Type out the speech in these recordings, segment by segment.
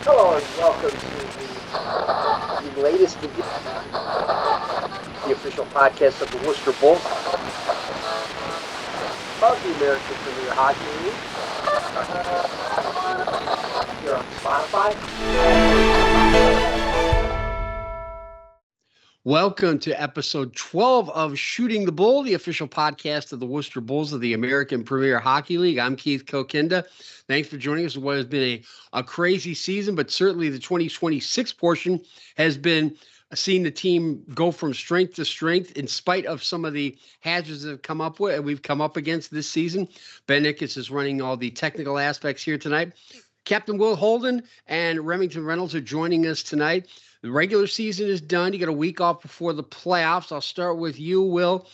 Hello and welcome to the latest edition, the official podcast of the Worcester Bulls of the American Premier Hockey League. Here on Spotify. Welcome to episode 12 of Shooting the Bull, the official podcast of the Worcester Bulls of the American Premier Hockey League. I'm Keith Kokinda. Thanks for joining us. What has been a crazy season, but certainly the 2026 portion has been seeing the team go from strength to strength in spite of some of the hazards that we've come up against this season. Ben Nickes is running all the technical aspects here tonight. Captain Will Holden and Remington Reynolds are joining us tonight. The regular season is done. You got a week off before the playoffs. I'll start with you, Will.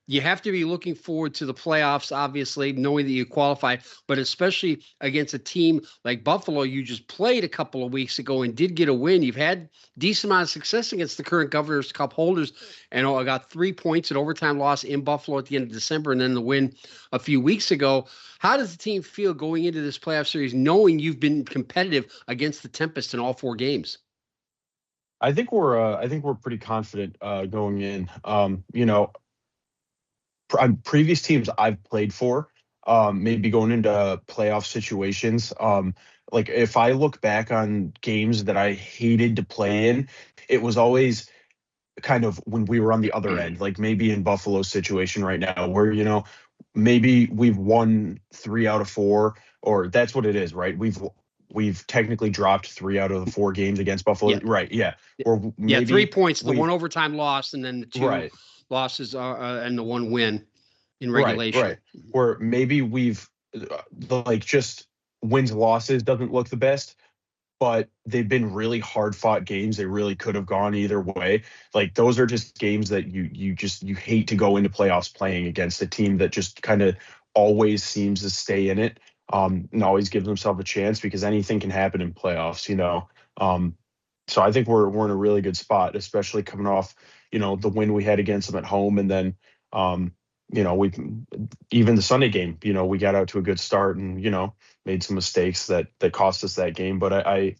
You have to be looking forward to the playoffs, obviously, knowing that you qualify, but especially against a team like Buffalo you just played a couple of weeks ago and did get a win. You've had decent amount of success against the current Governor's Cup holders, and I got 3 points in overtime loss in Buffalo at the end of December and then the win a few weeks ago. How does the team feel going into this playoff series, knowing you've been competitive against the Tempest in all 4 games? I think we're pretty confident going in. On previous teams I've played for, maybe going into playoff situations, like if I look back on games that I hated to play in, it was always kind of when we were on the other end, like maybe in Buffalo's situation right now, where maybe we've won 3 out of 4, or that's what it is, right? We've technically dropped 3 out of the 4 games against Buffalo. Yeah. Right. Yeah. Or maybe 3 points, the 1 overtime loss, and then the 2 losses and the 1 win in regulation. Right. Or maybe we've just wins, losses doesn't look the best, but they've been really hard fought games. They really could have gone either way. Like those are just games that you hate to go into playoffs playing against a team that just kind of always seems to stay in it. And always give themselves a chance, because anything can happen in playoffs, So I think we're in a really good spot, especially coming off, the win we had against them at home. And then, we even the Sunday game, we got out to a good start and, made some mistakes that cost us that game. But I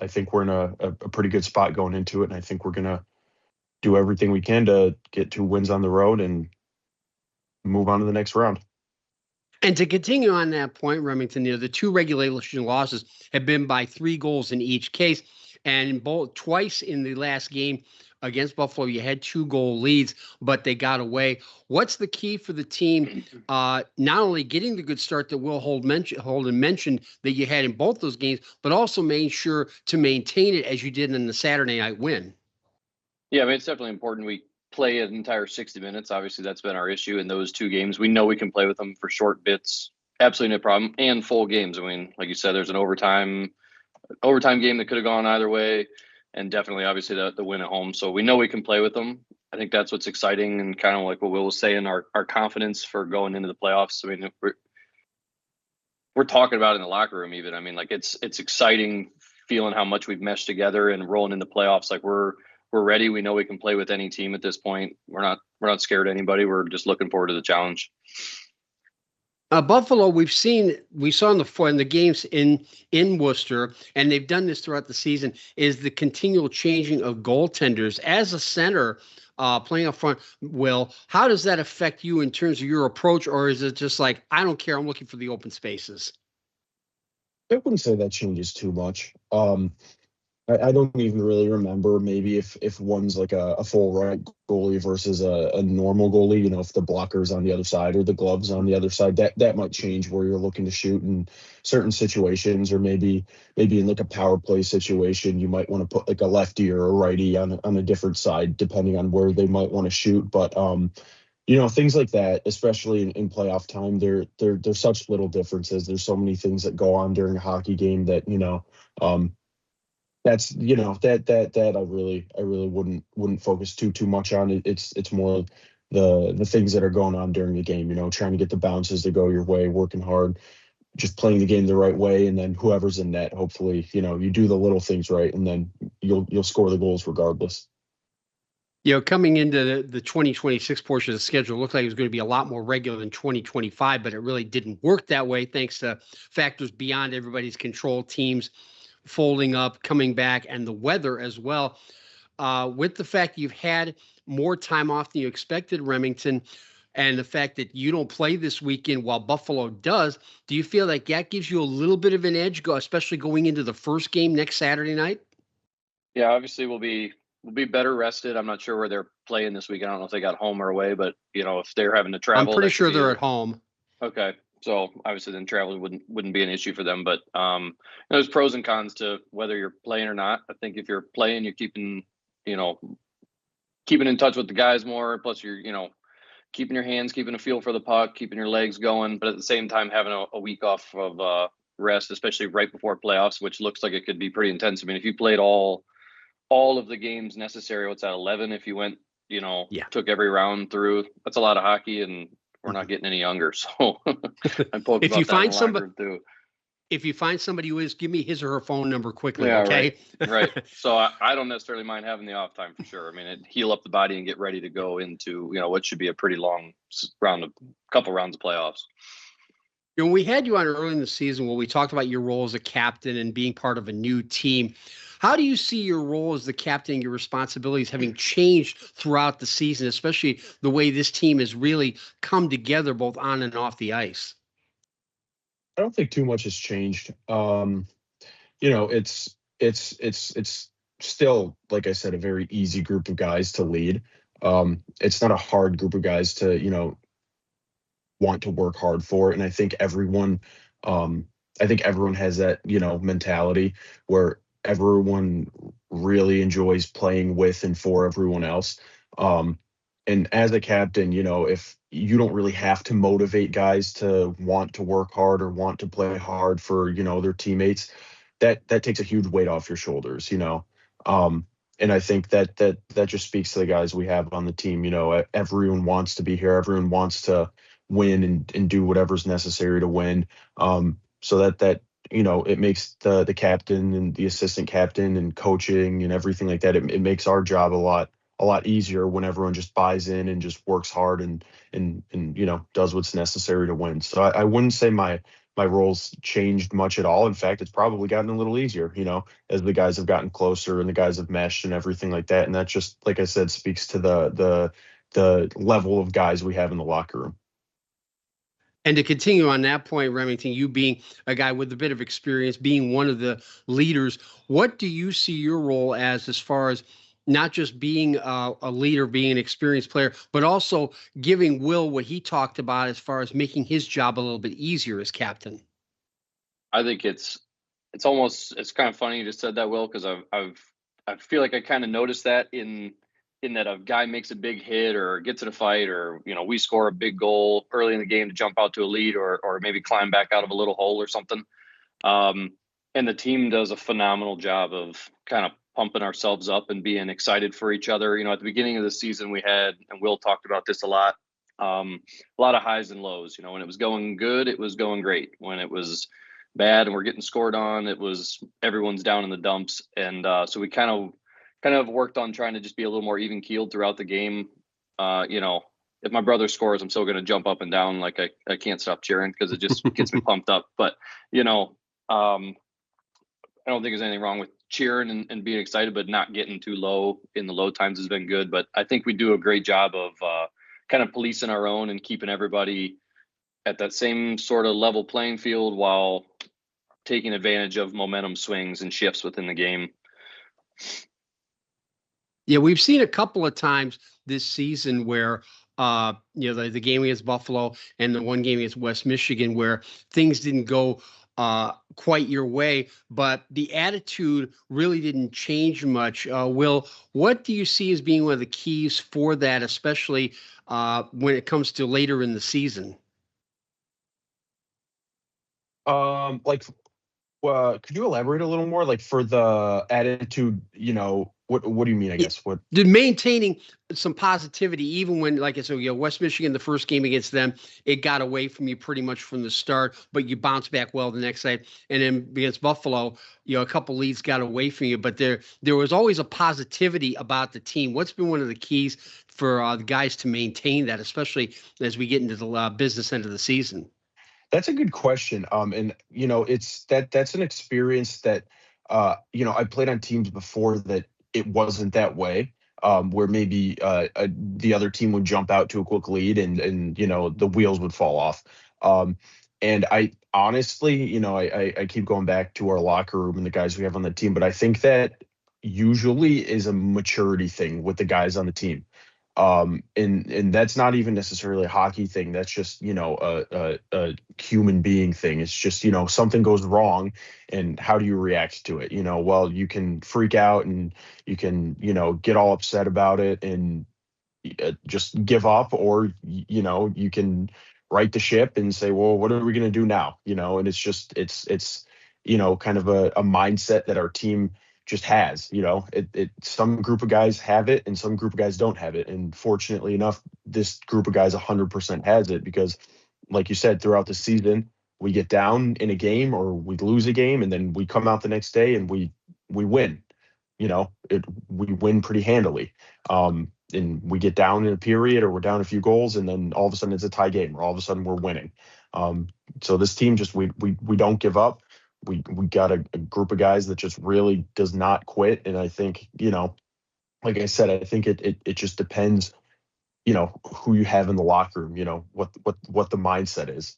think we're in a pretty good spot going into it. And I think we're going to do everything we can to get 2 wins on the road and move on to the next round. And to continue on that point, Remington, the 2 regulation losses have been by 3 goals in each case. And twice in the last game against Buffalo, you had 2-goal leads, but they got away. What's the key for the team, not only getting the good start that Will Holden mentioned that you had in both those games, but also making sure to maintain it as you did in the Saturday night win? Yeah, it's definitely important we play an entire 60 minutes. Obviously, that's been our issue in those 2 games. We know we can play with them for short bits. Absolutely no problem. And full games. Like you said, there's an overtime game that could have gone either way. And definitely, obviously, the win at home. So we know we can play with them. I think that's what's exciting, and kind of like what Will was saying, our confidence for going into the playoffs. We're talking about it in the locker room even. It's exciting feeling how much we've meshed together and rolling into playoffs. Like we're ready. We know we can play with any team at this point. We're not scared of anybody. We're just looking forward to the challenge. Buffalo, we saw in the games in Worcester, and they've done this throughout the season, is the continual changing of goaltenders. As a center playing up front, Will, how does that affect you in terms of your approach, or is it just like, I don't care, I'm looking for the open spaces? I wouldn't say that changes too much. I don't even really remember maybe if one's like a full right goalie versus a normal goalie, if the blocker's on the other side or the gloves on the other side, that might change where you're looking to shoot in certain situations, or maybe in like a power play situation, you might want to put like a lefty or a righty on a different side, depending on where they might want to shoot. But, things like that, especially in playoff time, there's such little differences. There's so many things that go on during a hockey game that, that's that I really wouldn't focus too much on it. It's more the things that are going on during the game, trying to get the bounces to go your way, working hard, just playing the game the right way, and then whoever's in net, hopefully, you do the little things right, and then you'll score the goals regardless. Coming into the 2026 portion of the schedule, it looked like it was going to be a lot more regular than 2025, but it really didn't work that way thanks to factors beyond everybody's control, teams folding up, coming back, and the weather as well. With the fact you've had more time off than you expected, Remington, and the fact that you don't play this weekend while Buffalo does, do you feel like that gives you a little bit of an edge, especially going into the first game next Saturday night? Yeah, obviously we'll be better rested. I'm not sure where they're playing this week. I don't know if they got home or away, but if they're having to I'm travel, pretty that could sure be they're at home. Okay. So obviously then travel wouldn't be an issue for them. But there's pros and cons to whether you're playing or not. I think if you're playing, you're keeping in touch with the guys more. Plus you're, keeping your hands, keeping a feel for the puck, keeping your legs going, but at the same time having a week off of rest, especially right before playoffs, which looks like it could be pretty intense. I mean, if you played all of the games necessary, what's that, 11? If you went, took every round through, that's a lot of hockey, and we're not getting any younger. So I'm poking if you about that in find the somebody, locker room too. If you find somebody who is, give me his or her phone number quickly. Yeah, okay. Right. So I don't necessarily mind having the off time for sure. I mean, it heal up the body and get ready to go into, what should be a pretty long couple rounds of playoffs. We had you on early in the season where we talked about your role as a captain and being part of a new team. How do you see your role as the captain and your responsibilities having changed throughout the season, especially the way this team has really come together both on and off the ice? I don't think too much has changed. It's still, like I said, a very easy group of guys to lead. It's not a hard group of guys to, want to work hard for. And I think everyone has that, mentality where everyone really enjoys playing with and for everyone else. And as a captain, if you don't really have to motivate guys to want to work hard or want to play hard for, their teammates, that takes a huge weight off your shoulders. And I think that just speaks to the guys we have on the team. Everyone wants to be here. Everyone wants to win and do whatever's necessary to win. So that it makes the captain and the assistant captain and coaching and everything like that. It makes our job a lot easier when everyone just buys in and just works hard and does what's necessary to win. So I wouldn't say my roles changed much at all. In fact, it's probably gotten a little easier, as the guys have gotten closer and the guys have meshed and everything like that. And that just, like I said, speaks to the level of guys we have in the locker room. And to continue on that point, Remington, you being a guy with a bit of experience, being one of the leaders, what do you see your role as far as not just being a leader, being an experienced player, but also giving Will what he talked about as far as making his job a little bit easier as captain? I think it's kind of funny you just said that, Will, because I feel like I kind of noticed that in that a guy makes a big hit or gets in a fight, or we score a big goal early in the game to jump out to a lead, or maybe climb back out of a little hole or something. And the team does a phenomenal job of kind of pumping ourselves up and being excited for each other. At the beginning of the season we had, and Will talked about this a lot of highs and lows. When it was going good, it was going great. When it was bad and we're getting scored on, it was everyone's down in the dumps. And so we kind of worked on trying to just be a little more even keeled throughout the game. If my brother scores, I'm still going to jump up and down. Like I can't stop cheering because it just gets me pumped up. But, I don't think there's anything wrong with cheering and being excited, but not getting too low in the low times has been good. But I think we do a great job of kind of policing our own and keeping everybody at that same sort of level playing field while taking advantage of momentum swings and shifts within the game. Yeah, we've seen a couple of times this season where the game against Buffalo and the one game against West Michigan where things didn't go quite your way, but the attitude really didn't change much. Will, what do you see as being one of the keys for that, especially when it comes to later in the season? Could you elaborate a little more, like for the attitude? What do you mean? I guess what. Maintaining some positivity, even when, like I said, West Michigan, the first game against them, it got away from you pretty much from the start, but you bounced back well the next night. And then against Buffalo, a couple leads got away from you, but there was always a positivity about the team. What's been one of the keys for the guys to maintain that, especially as we get into the business end of the season? That's a good question. And that's an experience that I played on teams before that it wasn't that way. Where maybe the other team would jump out to a quick lead and the wheels would fall off. And I honestly, I keep going back to our locker room and the guys we have on the team, but I think that usually is a maturity thing with the guys on the team. And that's not even necessarily a hockey thing. That's just, a human being thing. It's just, something goes wrong and how do you react to it? Well, you can freak out and you can, get all upset about it and just give up, or, you can right the ship and say, well, what are we going to do now? And it's kind of a mindset that our team just has. Some group of guys have it and some group of guys don't have it. And fortunately enough, this group of guys 100% has it, because like you said, throughout the season, we get down in a game or we lose a game and then we come out the next day and we win. We win pretty handily. And we get down in a period or we're down a few goals and then all of a sudden it's a tie game or all of a sudden we're winning. So this team just, we don't give up. We got a group of guys that just really does not quit. And I think, like I said, I think it just depends, who you have in the locker room, what the mindset is.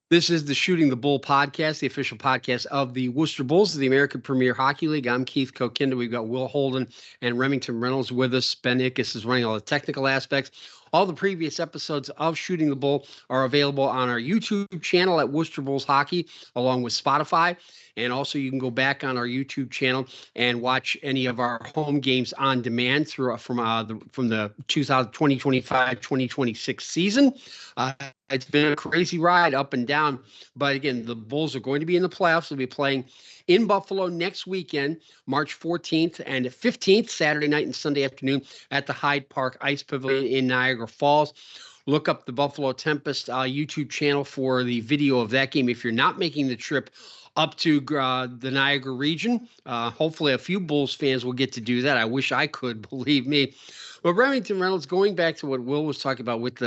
This is the Shooting the Bull podcast, the official podcast of the Worcester Bulls of the American Premier Hockey League. I'm Keith Kokinda. We've got Will Holden and Remington Reynolds with us. Ben Ickes is running all the technical aspects. All the previous episodes of Shooting the Bull are available on our YouTube channel at Worcester Bulls Hockey, along with Spotify. And also you can go back on our YouTube channel and watch any of our home games on demand from the 2025-2026 season. It's been a crazy ride up and down. But again, the Bulls are going to be in the playoffs. They'll be playing in Buffalo next weekend, March 14th and 15th, Saturday night and Sunday afternoon at the Hyde Park Ice Pavilion in Niagara Falls. Look up the Buffalo Tempest YouTube channel for the video of that game if you're not making the trip up to the Niagara region. Hopefully a few Bulls fans will get to do that. I wish I could, believe me. But Remington Reynolds, going back to what Will was talking about with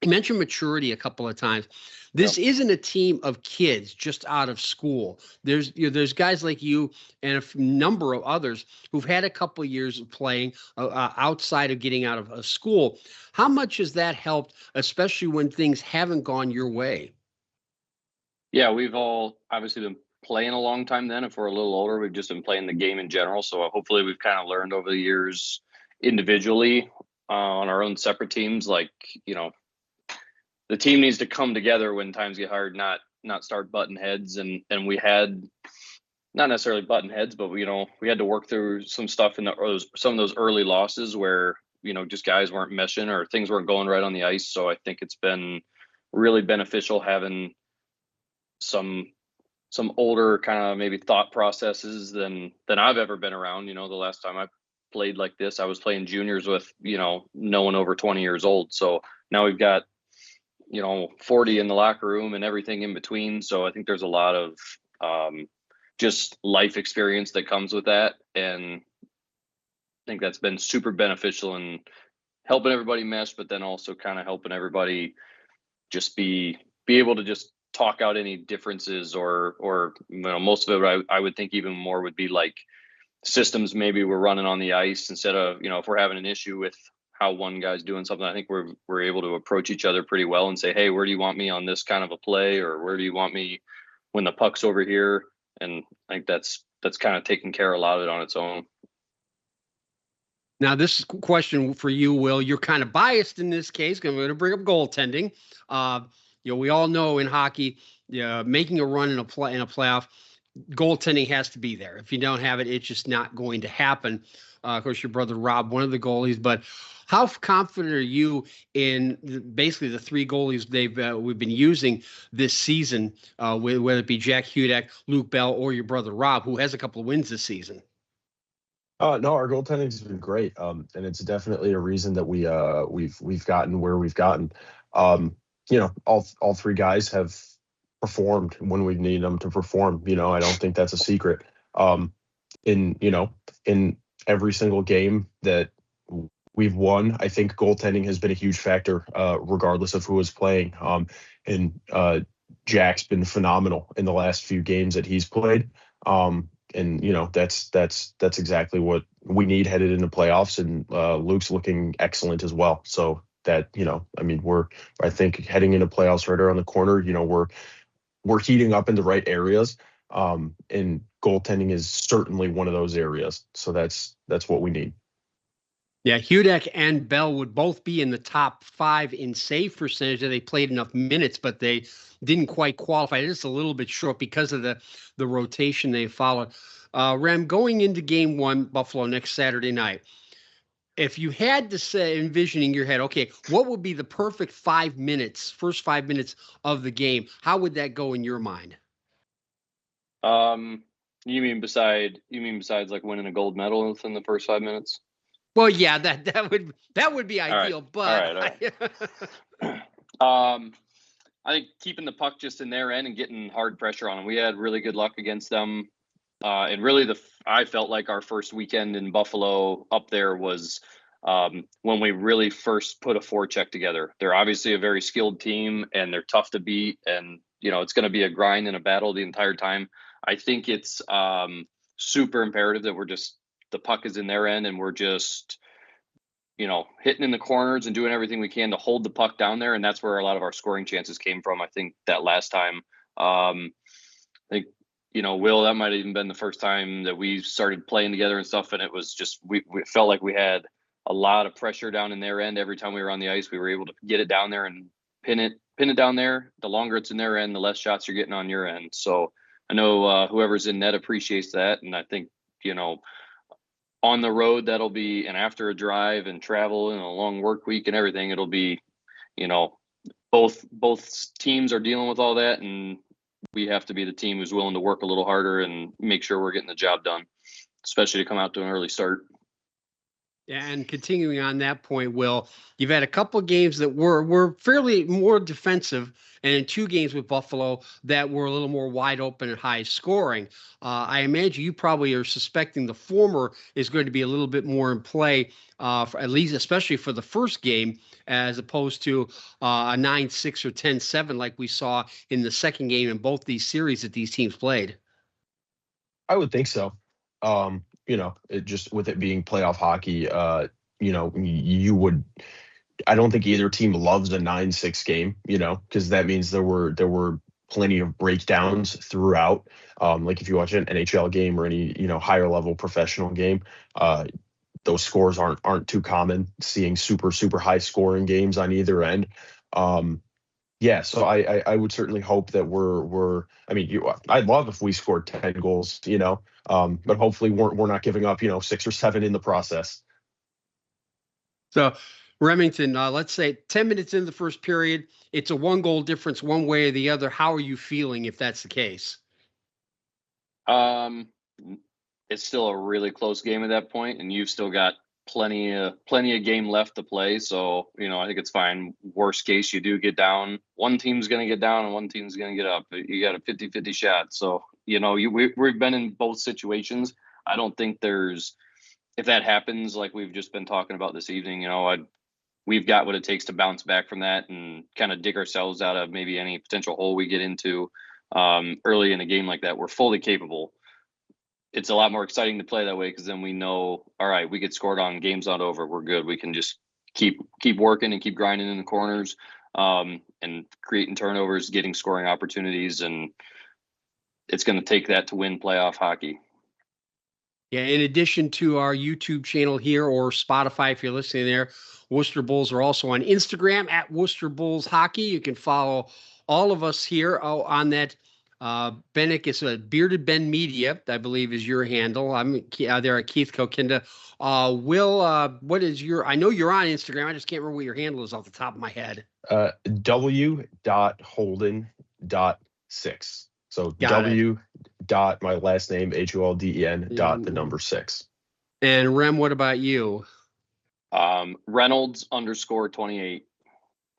he mentioned maturity a couple of times. This isn't a team of kids just out of school. There's guys like you and a number of others who've had a couple of years of playing outside of getting out of school. How much has that helped, especially when things haven't gone your way? Yeah, we've all obviously been playing a long time then. If we're a little older, we've just been playing the game in general. So hopefully we've kind of learned over the years individually on our own separate teams, like, the team needs to come together when times get hard, not start butting heads. And we had not necessarily button heads, but we had to work through some stuff in some of those early losses where, just guys weren't meshing or things weren't going right on the ice. So I think it's been really beneficial having some older kind of maybe thought processes than I've ever been around. The last time I played like this, I was playing juniors with, no one over 20 years old. So now we've got, 40 in the locker room and everything in between. So I think there's a lot of just life experience that comes with that. And I think that's been super beneficial in helping everybody mesh, but then also kind of helping everybody just be able to just talk out any differences or most of it, I would think even more would be like systems maybe we're running on the ice instead of, if we're having an issue with how one guy's doing something. I think we're able to approach each other pretty well and say, hey, where do you want me on this kind of a play, or where do you want me when the puck's over here? And I think that's kind of taking care of a lot of it on its own. Now, this question for you, Will. You're kind of biased in this case because I'm going to bring up goaltending. We all know in hockey, making a run in a playoff, goaltending has to be there. If you don't have it, it's just not going to happen. Of course, your brother Rob, one of the goalies, but how confident are you in basically the three goalies we've been using this season, whether it be Jack Hudak, Luke Bell, or your brother Rob, who has a couple of wins this season? No, our goaltending has been great, and it's definitely a reason that we've gotten where we've gotten. All three guys have performed when we need them to perform. I don't think that's a secret. In every single game that we've won, I think goaltending has been a huge factor, regardless of who is playing. And Jack's been phenomenal in the last few games that he's played. And that's exactly what we need headed into playoffs. And Luke's looking excellent as well. So that I think heading into playoffs right around the corner. We're heating up in the right areas. And goaltending is certainly one of those areas. So that's what we need. Yeah, Hudak and Bell would both be in the top 5 in save percentage. They played enough minutes, but they didn't quite qualify. Just a little bit short because of the rotation they followed. Rem, going into game 1, Buffalo next Saturday night, if you had to say, envisioning your head, okay, what would be the perfect first 5 minutes of the game? How would that go in your mind? You mean besides like winning a gold medal within the first 5 minutes? Well, yeah, that would be ideal, but I think keeping the puck just in their end and getting hard pressure on them. We had really good luck against them, and really I felt like our first weekend in Buffalo up there was when we really first put a forecheck together. They're obviously a very skilled team, and they're tough to beat, and it's going to be a grind and a battle the entire time. I think it's super imperative that the puck is in their end, and we're just, hitting in the corners and doing everything we can to hold the puck down there. And that's where a lot of our scoring chances came from. I think that last time, I think, Will, that might have even been the first time that we started playing together and stuff. And it was just, we felt like we had a lot of pressure down in their end. Every time we were on the ice, we were able to get it down there and pin it down there. The longer it's in their end, the less shots you're getting on your end. So I know whoever's in net appreciates that. And I think, on the road, that'll be, and after a drive and travel and a long work week and everything, it'll be, both teams are dealing with all that, and we have to be the team who's willing to work a little harder and make sure we're getting the job done, especially to come out to an early start. And continuing on that point, Will, you've had a couple of games that were fairly more defensive, and in 2 games with Buffalo that were a little more wide open and high scoring. I imagine you probably are suspecting the former is going to be a little bit more in play, at least especially for the first game, as opposed to a 9-6 or 10-7 like we saw in the second game in both these series that these teams played. I would think so. It just with it being playoff hockey, you would. I don't think either team loves a 9-6 game, because that means there were plenty of breakdowns throughout. Like if you watch an NHL game or any higher level professional game, those scores aren't too common. Seeing super high scoring games on either end. Yeah, so I would certainly hope that we're. I'd love if we scored 10 goals, but hopefully we're not giving up 6 or 7 in the process. So Remington, let's say 10 minutes in the first period, it's a 1-goal difference one way or the other. How are you feeling if that's the case? It's still a really close game at that point, and you've still got plenty of game left to play. So, I think it's fine. Worst case, you do get down. One team's going to get down and one team's going to get up. You got a 50-50 shot. So, we've been in both situations. I don't think if that happens, like we've just been talking about this evening, we've got what it takes to bounce back from that and kind of dig ourselves out of maybe any potential hole we get into early in a game like that. We're fully capable. It's a lot more exciting to play that way because then we know, all right, we get scored on, game's not over. We're good. We can just keep working and keep grinding in the corners and creating turnovers, getting scoring opportunities. And it's going to take that to win playoff hockey. Yeah, in addition to our YouTube channel here or Spotify, if you're listening there, Worcester Bulls are also on Instagram at Worcester Bulls Hockey. You can follow all of us here on that Bennick is Bearded Ben Media, I believe, is your handle. I'm there at Keith Kokinda. Will, what is your? I know you're on Instagram. I just can't remember what your handle is off the top of my head. W.Holden.6. So Got W dot my last name HOLDEN dot the number 6. And Rem, what about you? Reynolds _28.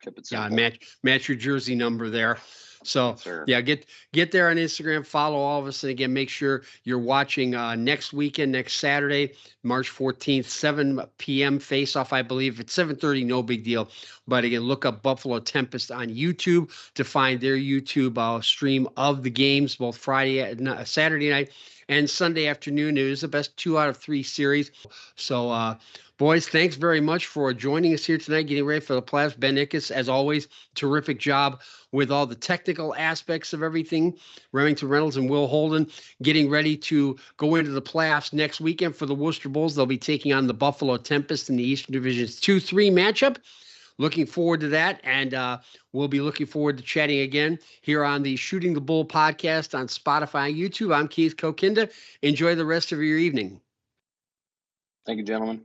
Keep it simple. Yeah, match your jersey number there. So Sure. yeah, get there on Instagram, follow all of us, and again, make sure you're watching next weekend, next Saturday, March 14th, 7 p.m. face-off, I believe. It's 7:30, no big deal. But again, look up Buffalo Tempest on YouTube to find their YouTube stream of the games, both Saturday night and Sunday afternoon. It was the best 2 out of 3 series. So boys, thanks very much for joining us here tonight, getting ready for the playoffs. Ben Ickes, as always, terrific job with all the technical aspects of everything. Remington Reynolds and Will Holden getting ready to go into the playoffs next weekend for the Worcester Bulls. They'll be taking on the Buffalo Tempest in the Eastern Division's 2-3 matchup. Looking forward to that, and we'll be looking forward to chatting again here on the Shooting the Bull podcast on Spotify and YouTube. I'm Keith Kokinda. Enjoy the rest of your evening. Thank you, gentlemen.